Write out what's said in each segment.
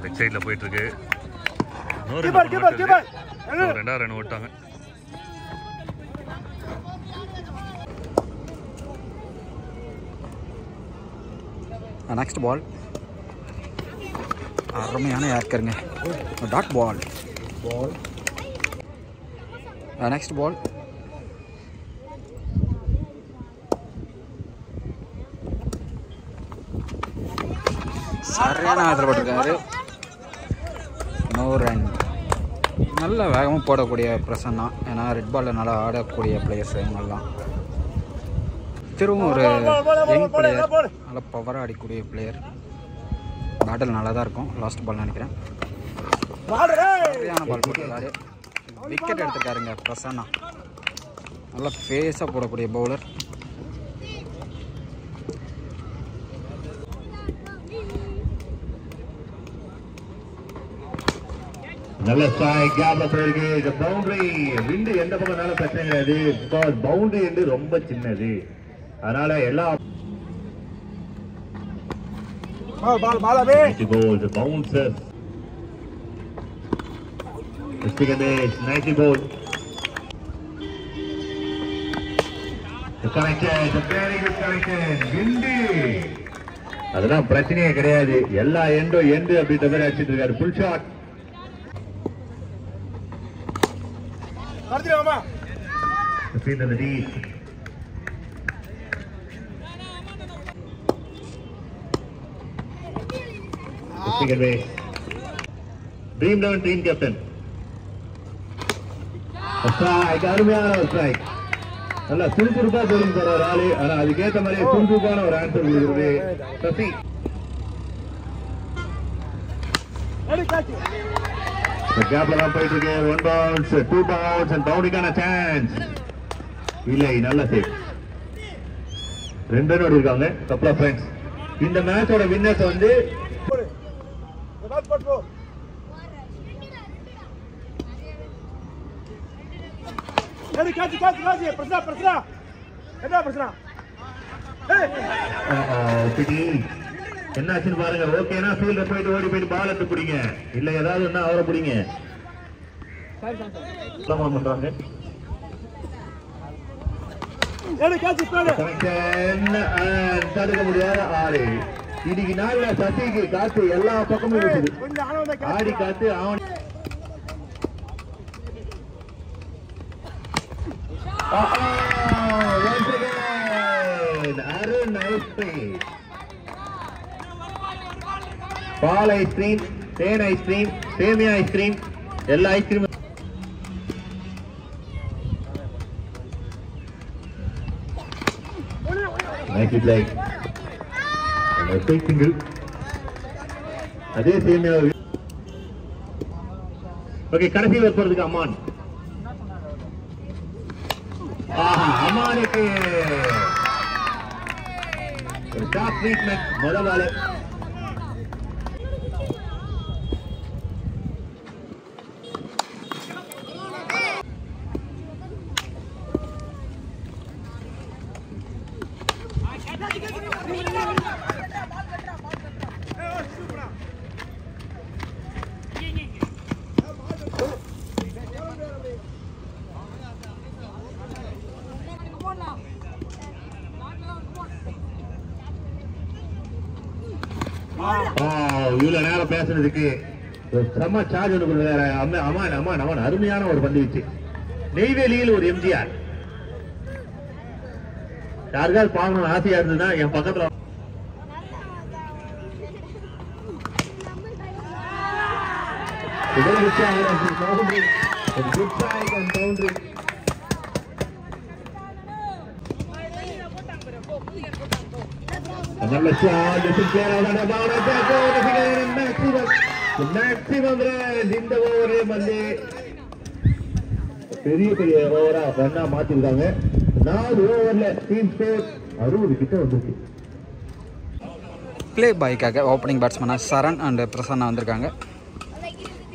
Leg சைடில் போயிட்டு இருக்கு. ரெண்டாவது ரன் ஓட்டாங்க. நெக்ஸ்ட் பால் அருமையான ஏக்கருங்க. Dot ball. நெக்ஸ்ட் பால் சரியான ஆதரவு போட்டிருக்காரு. No run. நல்ல வேகமாக போடக்கூடிய பிரசன்னா. ஏன்னா ரெட் பாலில் நல்லா ஆடக்கூடிய பிளேயர்ஸ் இவங்கெல்லாம். திரும்பவும் ஒரு யங் பிளேயர், நல்லா பவராக ஆடக்கூடிய பிளேயர். பேட்டில் நல்லா தான் இருக்கும். லாஸ்ட் பால் நினைக்கிறேன். சரியான பால் போட்டிருக்காரு. விக்கெட் எடுத்திருக்காருங்க பிரசன்னா. நல்லா ஃபேஸாக போடக்கூடிய பவுலர். நல்ல ஸ்ட்ரைக் கேப்ல போயிருக்கு. இந்த பவுண்டரி விண்டு எந்த பக்கம்னாலும் பிரச்சனை கிடையாது. பிகாஸ் பவுண்டரி வந்து ரொம்ப சின்னது. அதனால எல்லா பவுன்சர் அதெல்லாம் பிரச்சனையே கிடையாது. எல்லா எண்டோ எண்டு அப்படின்ற மாதிரி அடிச்சிட்டு இருக்காரு. Full shot. Field in the deep. Second base. Dream down, team captain. A strike. அருமையான ஒரு ஸ்ட்ரைக். நல்லா சுறுசுறுப்பா போலிங் போற ஒரு ஆளு. ஆனா அதுக்கேற்ற மாதிரி சுறுசுறுப்பான ஒரு ஆன்சர் கொடுக்குறது சசி. கேப்ல தான் போயிட்டு இருக்கு. 1 bounce, 2 bounce and பவுண்டிங்கான சான்ஸ் இல்லை. நல்ல சேவ். 2 ரன் இருக்காங்க. கப்ல ஃப்ரெண்ட்ஸ் இந்த மேட்சோட வின்னர்ஸ் வந்து என்னாச்சுன்னு பாருங்க. ஓகேனா ஃபீல்ட்ல போயிட்டு ஓடி போயிட்டு பால் எடுத்து பிடிங்க. இல்ல ஏதாவது ஒண்ணா அவரை பிடிங்க. பண்றாங்க. தடுக்க முடியாத ஆளு. இன்னைக்கு நாள்ல சசிக்கு காத்து எல்லா பக்கமும் இருக்குது. ஆடி காத்து அவன் அருண் ஐஸ்கிரீம். பால் ஐஸ்கிரீம், தேன் ஐஸ்கிரீம், சேமியா ஐஸ்கிரீம், எல்லா ஐஸ்கிரீம். சிங்கிள் அதே சேமியா. ஓகே, கடைசி போறதுக்கு அம்மான். அம்மானுக்கு ஒரு டாப் ட்ரீட்மெண்ட். முதல் பால் இவ்வளவு நேரம் பேசுறதுக்கு செம்ம சார்ஜ் ஒன்று கொடுக்குறாரு. அம்மான் அம்மான் அவன் அருமையான ஒரு பந்து வச்சு. நெய்வேலியில் ஒரு எம்ஜிஆர். யாருக்காவது பாக்கணும் ஆசையா இருந்ததுன்னா என் பக்கத்துல இந்த ஓவரே வந்து பெரிய பெரிய ஓவரா ரன்னா மாத்திருக்காங்க. 4 ஓவர்ல டீம் ஸ்கோர் 60 கிட்ட வந்துருக்கு. பிளே பாய்க்காக ஓப்பனிங் பேட்ஸ்மேனாக சரண் அண்ட் பிரசன்னா வந்திருக்காங்க.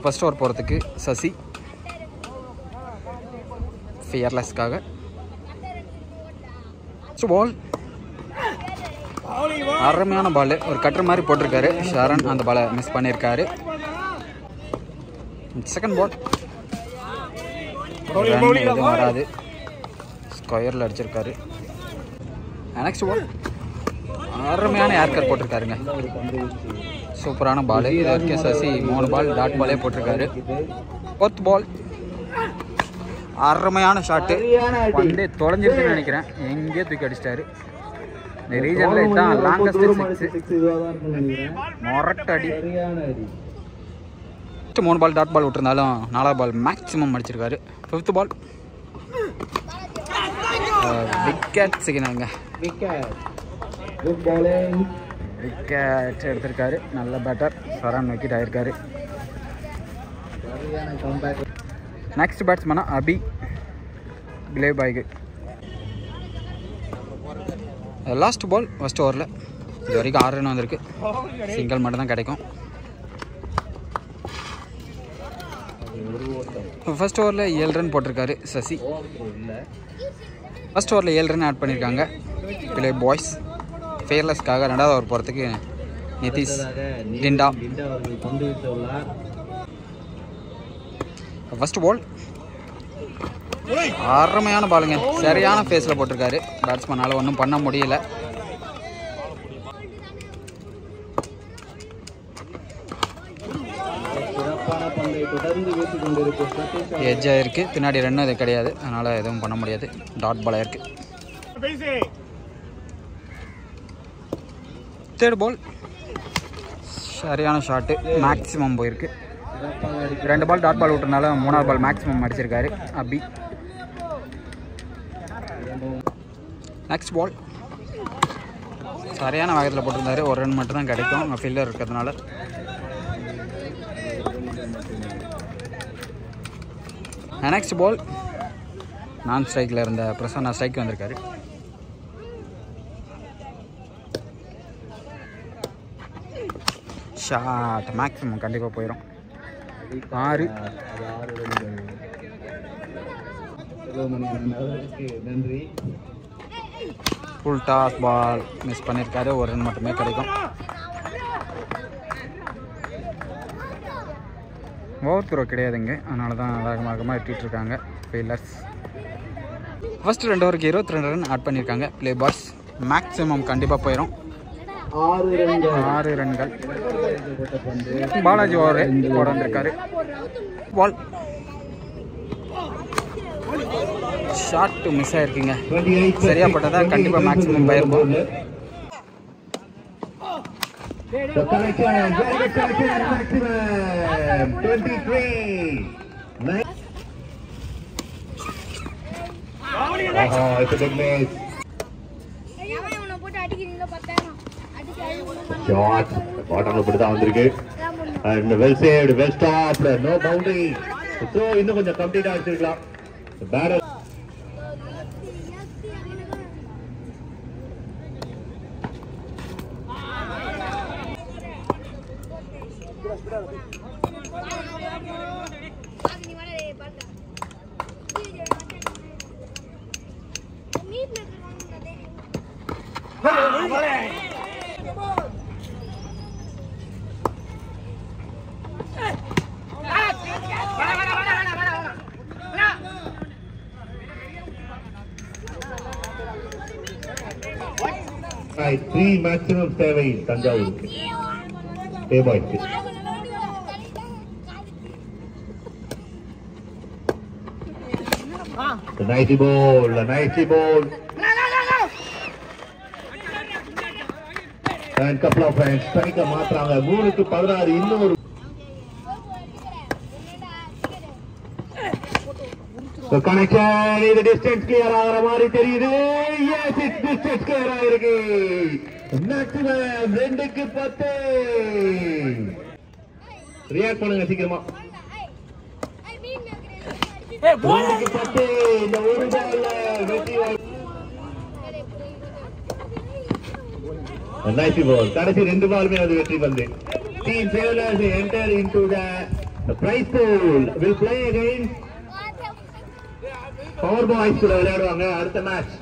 ஃபர்ஸ்ட் ஓவர் போகிறதுக்கு சசி, ஃபியர்லெஸ்க்காக. பால் அருமையான பால், ஒரு கட்டர் மாதிரி போட்டிருக்காரு ஷரண், அந்த பாலை மிஸ் பண்ணியிருக்காரு. செகண்ட் பால் எதுவும் வராது, ஸ்கொயரில் அடிச்சிருக்காரு. நெக்ஸ்ட் பால் அருமையான ஏர்கர் போட்டிருக்காருங்க, சூப்பரான பால். இது வரைக்கும் சசி 3 பால் டாட் பாலே போட்டிருக்காரு. ஃபோர்த் பால் அருமையான ஷாட்டு, வந்து தொலைஞ்சிருச்சுன்னு நினைக்கிறேன், எங்கேயோ தூக்கி அடிச்சிட்டாரு. இந்த ரீஜனில் இதுதான் லாங்கஸ்ட் 6, மொரட்டடி. 3 பால் டாட் பால் விட்டுருந்தாலும் 4 பால் மேக்ஸிமம் அடிச்சிருக்காரு. 5th பால் விக்கெட் சிக்னலுங்க, விக்கெட் எடுத்திருக்காரு. நல்ல பேட்டர் சரண், விக்கெட் ஆகிருக்காரு. நெக்ஸ்ட் பேட்ஸ்மேனா அபி கிளேபாய்க்கு. லாஸ்ட் பால் ஃபஸ்ட் ஓவரில் இது வரைக்கும் 6 ரன் வந்திருக்கு, சிங்கிள் மட்டும் தான் கிடைக்கும். ஃபர்ஸ்ட் ஓவரில் 7 ரன் போட்டிருக்காரு சசி. ஃபர்ஸ்ட் ஓவரில் 7 ரன் ஆட் பண்ணியிருக்காங்க பிளே பாய்ஸ். ஃபேர்லெஸ்க்காக 2வது ஓவர் போகிறதுக்கு நிதிஷ் டிண்டா. ஃபர்ஸ்ட் பால் அருமையான பாலுங்க, சரியான ஃபேஸில் போட்டிருக்காரு. பேட்ஸ்மேனால் ஒன்றும் பண்ண முடியல. எஜ்ஜாக இருக்குது, பின்னாடி ரன்னும் இது கிடையாது, அதனால் எதுவும் பண்ண முடியாது. டாட் பாலாக இருக்குது. தேர்ட் பால் சரியான ஷாட்டு, மேக்ஸிமம் போயிருக்கு. 2 பால் டாட் பால் விட்டுறனால 3வது பால் மேக்ஸிமம் அடிச்சிருக்காரு அபி. நெக்ஸ்ட் பால் சரியான வேகத்தில் போட்டிருந்தாரு, 1 ரன் மட்டும் தான் கிடைக்கும் ஃபீல்டர் இருக்கிறதுனால. நெக்ஸ்ட் பால் நான் ஸ்ட்ரைக்கில் இருந்த பிரசன்னா ஸ்ட்ரைக் வந்திருக்காரு. ஷாட் மேக்ஸிமம் கண்டிப்பாக போயிடும். 6. நன்றி. ஃபுல் டாஸ் பால் மிஸ் பண்ணியிருக்காரு, 1 ரன் மட்டுமே கிடைக்கும். ஓவர் த்ரோ கிடையாதுங்க, அதனால தான் வேகமாக எட்டிகிட்ருக்காங்க ஃபீல்டர்ஸ். ஃபஸ்ட்டு 2 ஓவருக்கு 22 ரன் ஆட் பண்ணியிருக்காங்க பிளே பாய்ஸ். மேக்ஸிமம் கண்டிப்பாக போயிடும். 6 ரன்கள். பாலாஜி ஓவர் போட வந்திருக்காரு. பால் ஷாட் மிஸ் ஆகிருக்குங்க, சரியா பட்டதா கண்டிப்பாக மேக்ஸிமம் போயிருக்கும். The collection, very good collection at maximum 23. It's a big miss. Shot. Bottom of the வந்திருக்கு. And well saved, well stopped, no boundary. So இன்னும் கொஞ்சம் கம்ப்ளீட் ஆகிருக்கலாம். Batter. Right, 3 maximum தேவை தஞ்சாவூருக்கு. Play boys. The nicey ball, the nicey ball. And couple of runs. Strike மாத்துறாங்க. 3க்கு 16 இன்னொரு. So connection இது distance clear ஆகிற மாதிரி தெரியுது. Yes, it's distance clear ஆகிருக்கு. Maximum 2க்கு 10. ரியாக்ட் பண்ணுங்க சீக்கிரமா. 2க்கு 10 இந்த ஒரு பால்ல வெற்றி. Nice ball. கடைசி 2 பாலுமே அது வெற்றி பந்து. Team Sailors enter into the prize pool. Will play against Power Boys கூட விளையாடுவாங்க அடுத்த மேட்ச்.